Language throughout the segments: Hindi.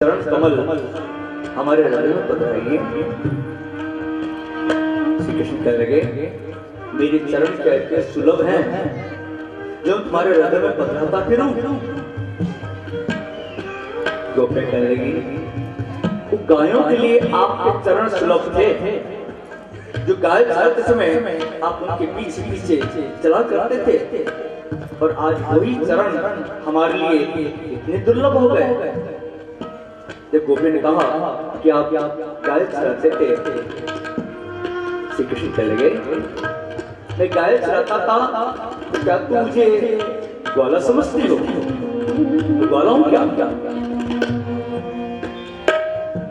चरण कमल हमारे हृदय में पधराइए। श्री कृष्ण कह लगे, मेरे चरण कैसे सुलभ हैं जो तुम्हारे हृदय में पधराता फिरूं। गोपियां कह लगी, वो गायों के लिए आपके चरण सुलभ थे, जो गाय चराते समय आप उनके पीछे पीछे चला करते थे, और आज वही चरण हमारे लिए इतने दुर्लभ हो गए। जब गोपी ने कहा कि आप गाय चराते थे, श्री कृष्ण कह लगे, मैं गाय चराता था तो क्या तू मुझे ग्वाला समझती हो? तो ग्वाला हूं क्या?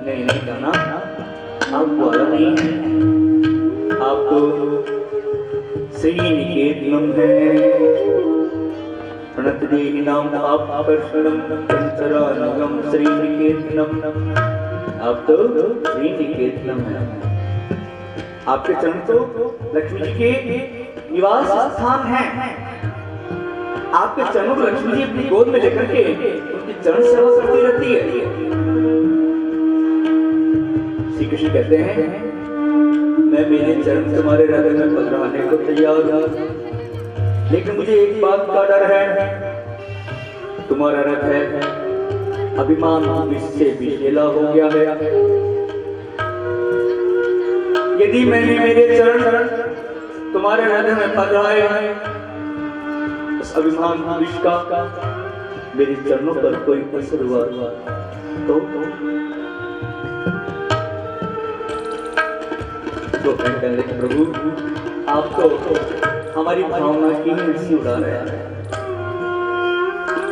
नहीं नहीं कहना, आप ग्वाला नहीं हैं, आप तो श्रीनिकेतनम है। प्रणतदेहिनां पापकर्षणं चंचरानुगं श्रीनिकेतनम। आप तो श्रीनिकेतनम है। आपके चरण तो लक्ष्मी जी के निवास स्थान हैं। आपके चरणों को लक्ष्मी जी अपनी गोद में लेकर के उनकी चरण सेवा करती रहती है। श्री कृष्ण कहते हैं, मैं मेरे चरण तुम्हारे हृदय में पधराने को तैयार हूं, लेकिन मुझे एक बात का डर है। तुम्हारा रथ है अभिमान इससे विशेला हो गया है। यदि मैंने मेरे चरण तुम्हारे हृदय में पधराए हैं, उस अभिमान विष का मेरे चरणों पर कोई असर हुआ तो कहने लगे, प्रभु आप तो हमारी भावना की हंसी उड़ा रहे हैं।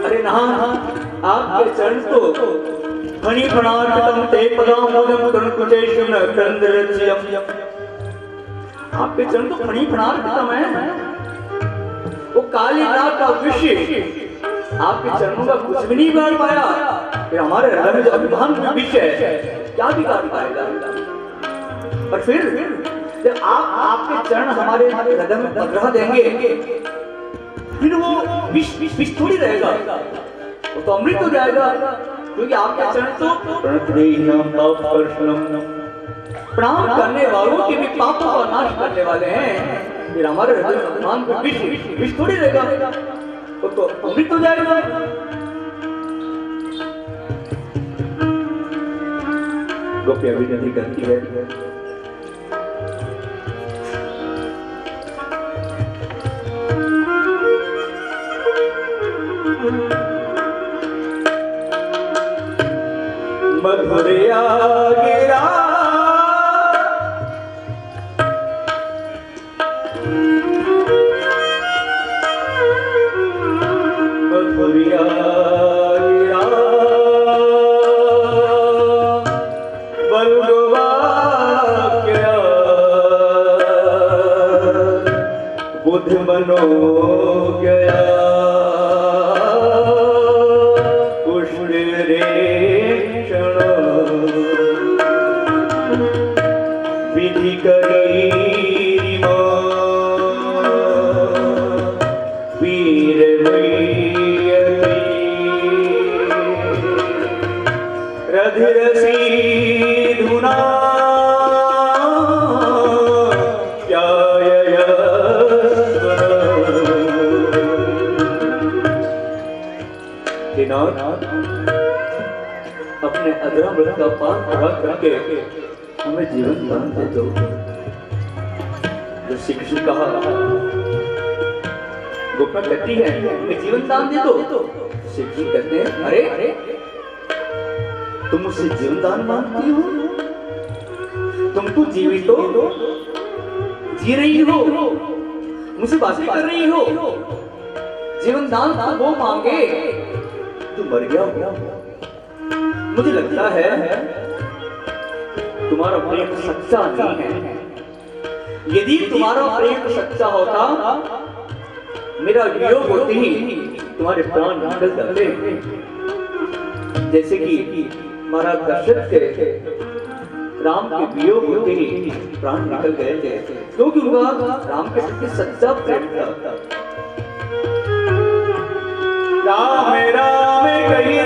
अरे नहा, आपके चरण तो फणी फणार्पितम ते पदाम्बुजं तनुकुचेषु न क्रंदरच्यम। आपके चरण तो फणी फणार्पितम है, वो काली नाग का विष आपके चरणों का कुछ भी नहीं बिगाड़ पाया। फिर हमारे हृदय में जो अभिमान विष है, क्या बिगाड़ पाएगा? और फिर जब आपके चरण हमारे हृदय में पधरा देंगे, फिर वो विष थोड़ी रहेगा, वो तो अमृत हो जाएगा, क्योंकि आपके चरण तो प्रणाम करने वालों के भी पापों का नाश करने वाले हैं। फिर हमारे हृदय में अभिमान विष थोड़ी रहेगा, वो तो अमृत हो जाएगा। गोपियां विनती करती है, मधुरिया गिरा मधुरिया गिरा बलगवा क्या बुध मनो गया विधि करी वीर रधिर सी धुना अपने अधरामृत का पान करा करके हमें जीवन दान दे दो। जो श्री कृष्ण कहा, गोपियां कहती है, हमें जीवन दान दे दो। श्री कृष्ण कहते हैं, अरे तुम मुझसे जीवन दान मांगती हो? तुम तो जीवित हो, जी रही हो, मुझसे बातें कर रही हो। जीवन दान तो वो मांगे जो मर गया हो। मुझे लगता है तुम्हारा प्रेम सच्चा नहीं है। यदि तुम्हारा प्रेम सच्चा होता, मेरा वियोग होते ही तुम्हारे प्राण निकल जाते, जैसे कि महाराज दशरथ के राम के वियोग होते ही प्राण निकल गए थे, क्योंकि उनका राम के प्रति सच्चा प्रेम था। राम राम कही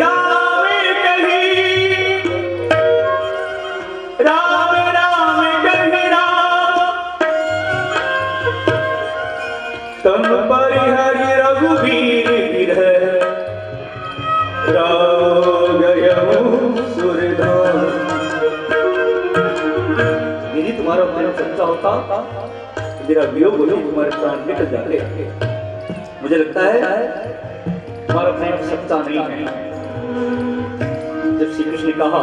प्रेम सच्चा होता तो मेरा वियोग हो तुम्हारे प्राण निकल जाते। मुझे लगता है तुम्हारा प्रेम सच्चा नहीं है। जब श्री कृष्ण ने कहा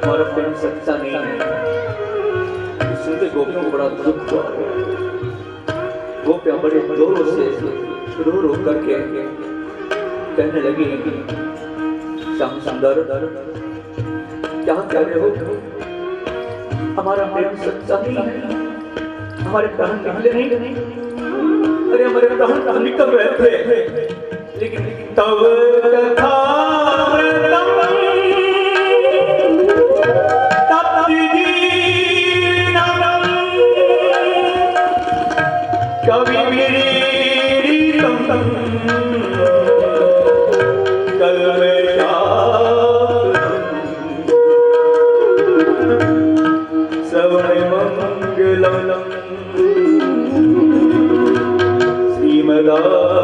तुम्हारा प्रेम सच्चा नहीं है, सुनते गोपियों को बड़ा दुख हुआ। गोपियां बड़े जोरों से रो रो करके कहने लगी, श्याम सुंदर क्या कह रहे हो? हमारा प्रेम सच्चा नहीं है, हमारे प्राण निकले नहीं। अरे हमारे प्राण निकल रहे थे, लेकिन तब कथा कभी मेरी कल श्रवण मंगलम श्रीमदातम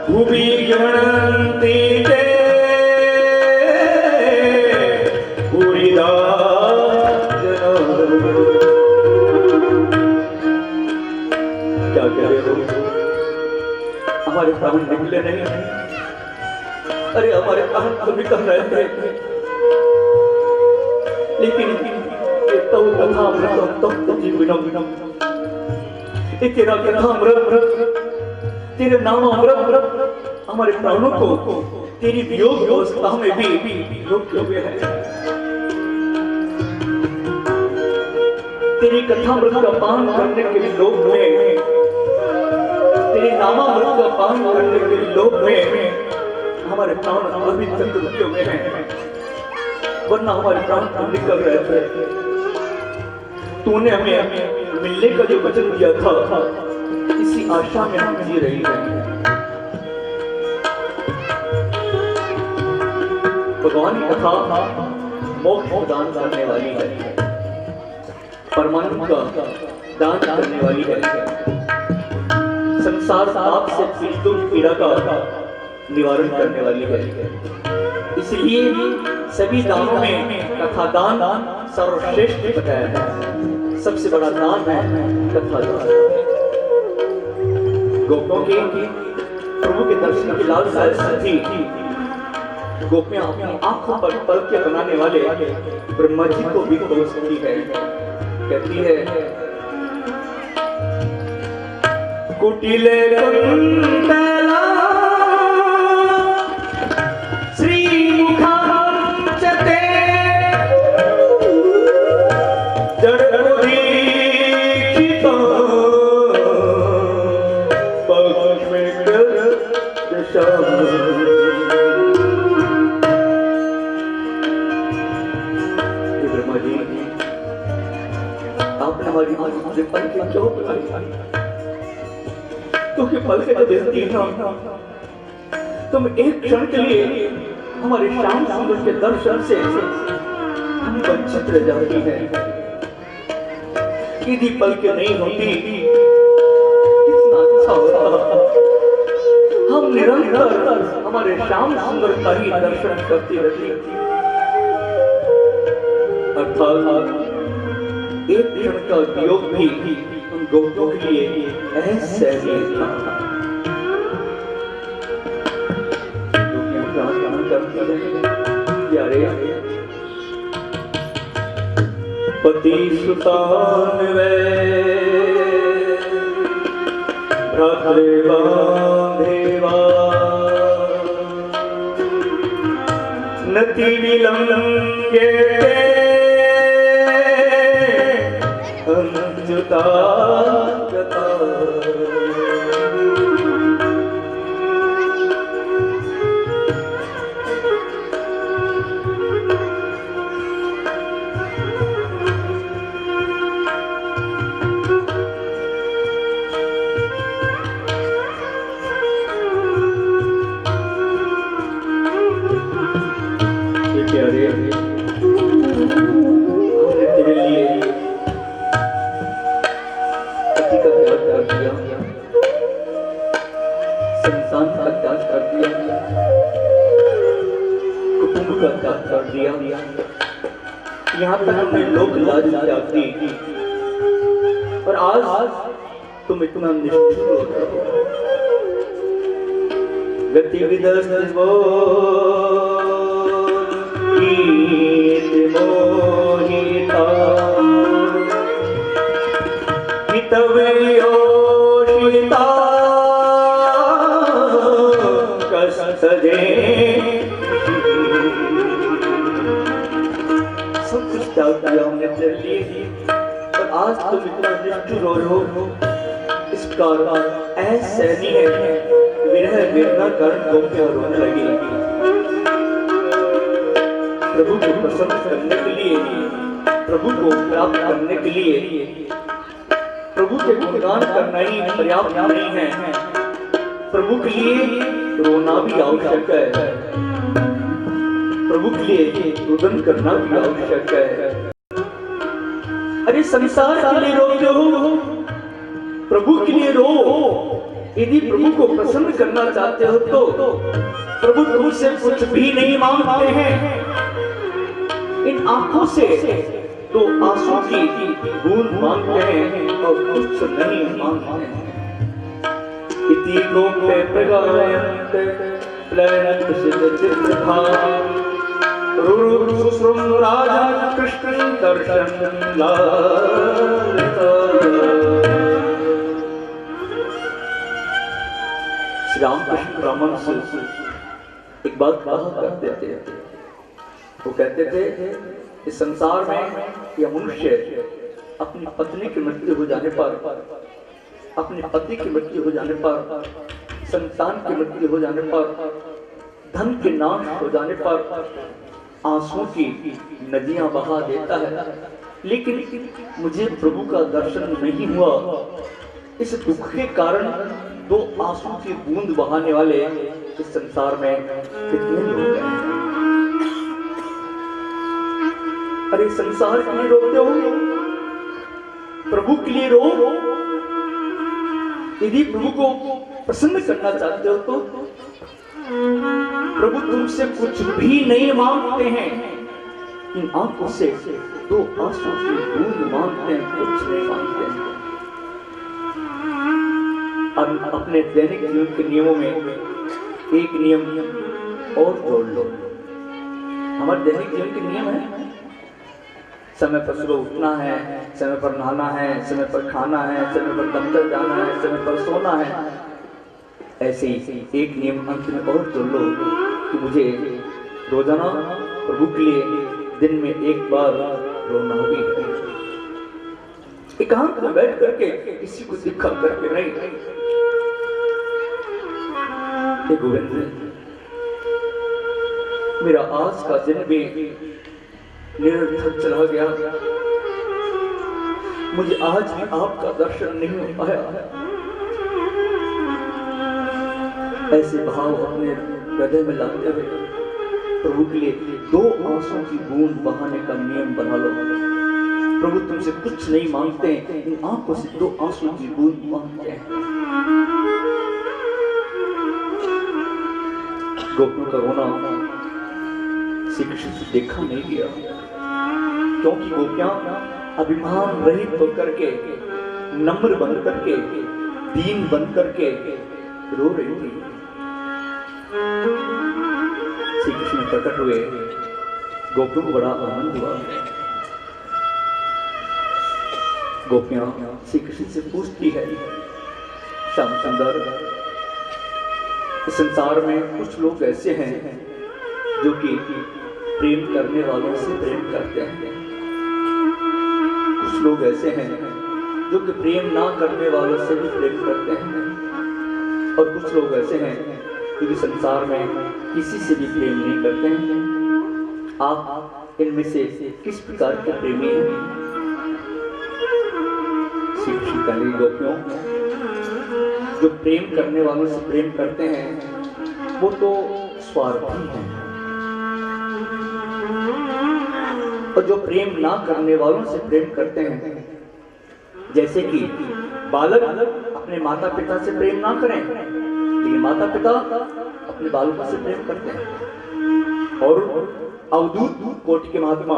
भुवि गणन्ति ते पूरिदा क्या कह रहे हो? हमारे प्राण निकले नहीं। अरे हमारे प्राण तो निकल रहे थे, लेकिन ये तो कथा तो जीवनम तेरा कथा अमृत, तेरे नाम अमृत हमारे प्राणों को तेरी वियोग अवस्था में भी रोके हुए है। तेरी कथामृत का पान करने के लिए लोग में, तेरी नामामृत का पान करने के लिए लोग में हमारे प्राण अभी तक रुके हुए हैं, वरना हमारे प्राण निकल रहे थे। तूने हमें मिलने का जो वचन दिया था, इसी आशा में हम जी रही हैं। भगवान की कथा मोक्ष प्रदान करने वाली है, परमानंद का दान करने वाली है, संसार पाप से पीड़ितों की पीड़ा का निवारण करने वाली है। इसलिए सभी दानों में कथा दान सर्वश्रेष्ठ बताया है। सबसे बड़ा दान है कथा दान। गोपियों की प्रभु के दर्शन की लालसा थी। गोपियां अपनी आंखों पर पलकें बनाने वाले ब्रह्मा जी को भी खोजती है। कहती है कुटिले कुंतला श्री मुखांचते जड़ दीक्षितो पद्मेकर ब्रह्मा जी आपने हमारी मुझे पलकें क्यों बुलाई? क्योंकि पलकें तो देती ना, तुम एक क्षण के लिए हमारे श्याम सुंदर के दर्शन से हम वंचित रह जाती हैं। यदि पलकें नहीं होती कितना अच्छा होता। हम निरंतर हमारे श्याम सुंदर का ही दर्शन करती रहती। अर्थात एक क्षण का वियोग भी उन गोपियों के लिए असहनीय था। गोपियां प्रार्थना करती हैं, प्यारे पति सुतान वे भ्रातृबांधेवा नति विलंगे अंजुता गता। प्यारे तेरे लिए पति का त्याग कर दिया, संतान का त्याग कर दिया, कुंभ का त्याग कर दिया, यहाँ तक हमने लोक लाज त्याग दी, और आज तुम इतना निष्ठुर हो। गतिविदस्त मोहिता हितवयोषिता कसदे। सब कुछ त्याग दिया हमने तेरे लिए, और आज तुम इतना निष्ठुर हो। इसका ऐसा नहीं है, विरह वेदना कारण गोपियां रोने लगी। प्रभु को प्रसन्न करने के लिए, प्रभु को प्राप्त करने के लिए प्रभु के गुणगान करना ही पर्याप्त नहीं है, प्रभु के लिए रोना भी आवश्यक है, प्रभु के लिए रुदन करना भी आवश्यक है। अरे संसार के लिए रोते हो, प्रभु के लिए रो। यदि प्रभु को प्रसन्न करना चाहते हो तो प्रभु तुमसे कुछ भी नहीं मांगते हैं। इन आंखों से तो आंसू की बूंद मांगते हैं और कुछ नहीं मांगते हैं। इति गोपे प्रगायन्ते प्लयन्त सिद्धचित्रधा रूप सुश्रुम राजा कृष्ण दर्शन लालिता। श्री रामकृष्ण परमहंस एक बात कहा करते थे, वो कहते थे इस संसार में यह मनुष्य अपनी पत्नी की मृत्यु हो जाने पर, अपने पति की मृत्यु हो जाने पर, संतान की मृत्यु हो जाने पर, धन के नाश हो जाने पर आंसुओं की नदियां बहा देता है। लेकिन मुझे प्रभु का दर्शन नहीं हुआ, इस दुख के कारण दो आंसू की बूंद बहाने वाले इस संसार में कितने लोग हैं। अरे संसार के लिए रोते हो, प्रभु के लिए रो। यदि प्रभु को प्रसन्न करना चाहते हो तो प्रभु तुमसे कुछ भी नहीं मांगते हैं। इन आंखों से दो आंसू की बूंद मांगते हैं, कुछ नहीं मांगते हैं। और अपने दैनिक जीवन के नियमों में एक नियम और जोड़ लो। हमारे दैनिक जीवन के नियम है, समय पर सुबह उठना है, समय पर नहाना है, समय पर खाना है, समय पर दफ्तर जाना है, समय पर सोना है। ऐसे ही एक नियम अंत में और जोड़ लो कि मुझे रोजाना प्रभु के लिए दिन में एक बार रोना भी है। एकांत में बैठ करके किसी को दिखा करके नहीं। गोविंद, मेरा आज का दिन भी निरर्थक चला गया, मुझे आज भी आपका दर्शन नहीं हो पाया। ऐसे भाव अपने हृदय में लाते हुए प्रभु के लिए दो आंसू की बूंद बहाने का नियम बना लो। प्रभु तुमसे कुछ नहीं मांगते, इन आंखों से दो आंसू की बूंद मांगते हैं। गोपियों का रोना श्री कृष्ण से देखा नहीं गया, क्योंकि गोपियां अभिमान रहित होकर के, नम्र बन करके, दीन बन करके रो रही थी। श्री कृष्ण प्रकट हुए, गोपियों को बड़ा आनंद हुआ। गोपियां श्री कृष्ण से पूछती है, श्याम सुंदर, इस संसार में कुछ लोग ऐसे हैं जो कि प्रेम करने वालों से प्रेम करते हैं, कुछ लोग ऐसे हैं जो कि प्रेम ना करने वालों से भी प्रेम करते हैं, और कुछ लोग ऐसे हैं जो कि संसार में किसी से भी प्रेम नहीं करते हैं। आप इनमें से किस प्रकार के प्रेमी हैं? श्री कृष्ण कहेंगे, गोपियों, जो प्रेम करने वालों से प्रेम करते हैं वो तो स्वार्थी हैं, और जो प्रेम ना करने वालों से प्रेम करते हैं, जैसे कि बालक अपने माता पिता से प्रेम ना करें, लेकिन माता पिता अपने बालकों से प्रेम करते हैं। और अवधूत कोटि के महात्मा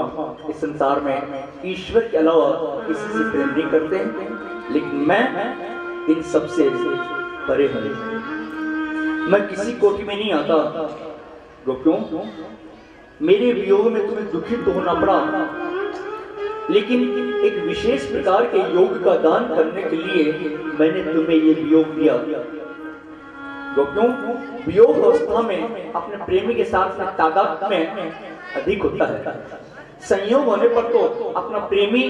इस संसार में ईश्वर के अलावा किसी से प्रेम नहीं करते, लेकिन मैं इन सबसे परे हूं। मैं किसी कोटि में नहीं आता। गोपियों, मेरे वियोग में तुम्हें दुखित तो होना पड़ा, लेकिन एक विशेष प्रकार के योग का दान करने के लिए मैंने तुम्हें ये वियोग दिया। गोपियों, वियोग अवस्था में अपने प्रेमी के साथ तादाद में अधिक होता है। संयोग होने पर तो अपना प्रेमी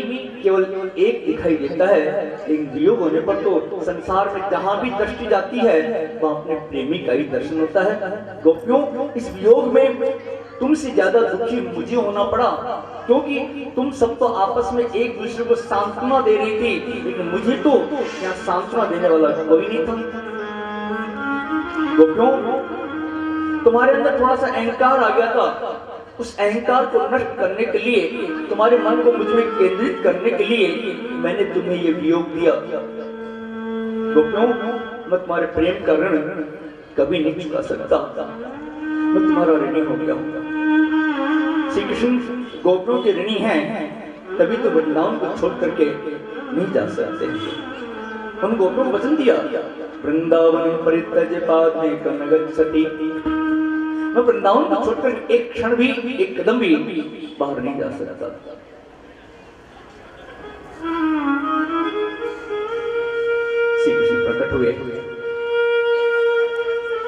केवल एक दिखाई देता है, लेकिन वियोग होने पर तो संसार में जहां भी दृष्टि जाती है वहां अपने प्रेमी का ही दर्शन होता है। गोपियों, इस वियोग में तुमसे ज्यादा दुखी मुझे होना पड़ा, क्योंकि तुम सब तो आपस में एक दूसरे को सांत्वना दे रही थी, लेकिन मुझे तो यहाँ सांत्वना देने वाला कोई नहीं था। गोपियों, तुम्हारे अंदर थोड़ा सा अहंकार आ गया था। उस अहंकार को नष्ट करने के लिए, तुम्हारे मन को मुझ में केंद्रित करने के लिए मैंने तुम्हें ये वियोग दिया। गोपियों, मैं तुम्हारे प्रेम का ऋण कभी नहीं चुका सकता। मैं तुम्हारा ऋणी हो गया हूँ। श्री कृष्ण गोपियों के ऋणी हैं, तभी तो वृंदावन को छोड़ करके नहीं जा सकते। उन गोपियों को वचन दिया, वृंदावन परित्यज्य पादे न गच्छति। मैं वृंदावन को छोड़कर एक क्षण भी, एक कदम भी बाहर नहीं जा सकता। श्री कृष्ण प्रकट हुए,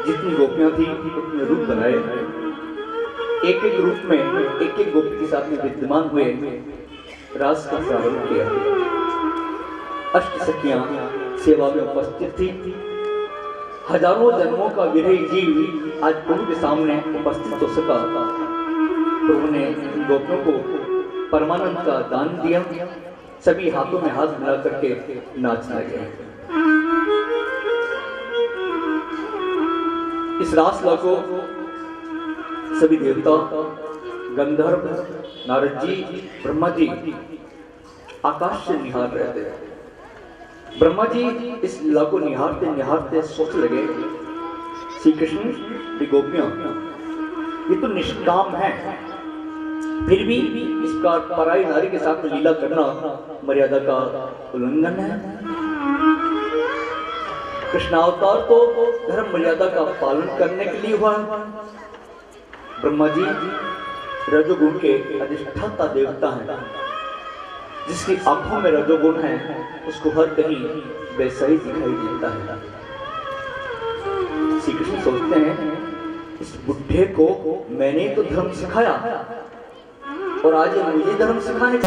जितनी गोपियां थी उतने रूप बनाए, एक एक रूप में एक एक गोपी के साथ में विद्यमान हुए रास का प्रारंभ किया। अष्ट सखियां सेवा में उपस्थित थी। हजारों जन्मों का विरही जीव आज प्रभु के सामने उपस्थित हो सका। प्रभु ने गोपियों को परमानंद का दान दिया। सभी हाथों में हाथ मिला करके नाचने लगे। इस रासलीला को सभी देवता, गंधर्व, नारद जी, ब्रह्मा जी आकाश से निहार रहे थे। ब्रह्मा जी इस लीला को निहारते निहारते सोच लगे, श्री कृष्ण की गोपियां ये तो निष्काम है, फिर भी इसका पराई नारी के साथ लीला करना मर्यादा का उल्लंघन है। कृष्णावतार तो धर्म मर्यादा का पालन करने के लिए हुआ। ब्रह्मा जी रजोगुण के अधिष्ठाता देवता हैं। जिसकी आंखों में रजोगुण है उसको हर कहीं वैसा ही दिखाई देता है। श्री कृष्ण सोचते हैं, इस बुढ़े को मैंने तो धर्म सिखाया और आज ये मुझे धर्म सिखाने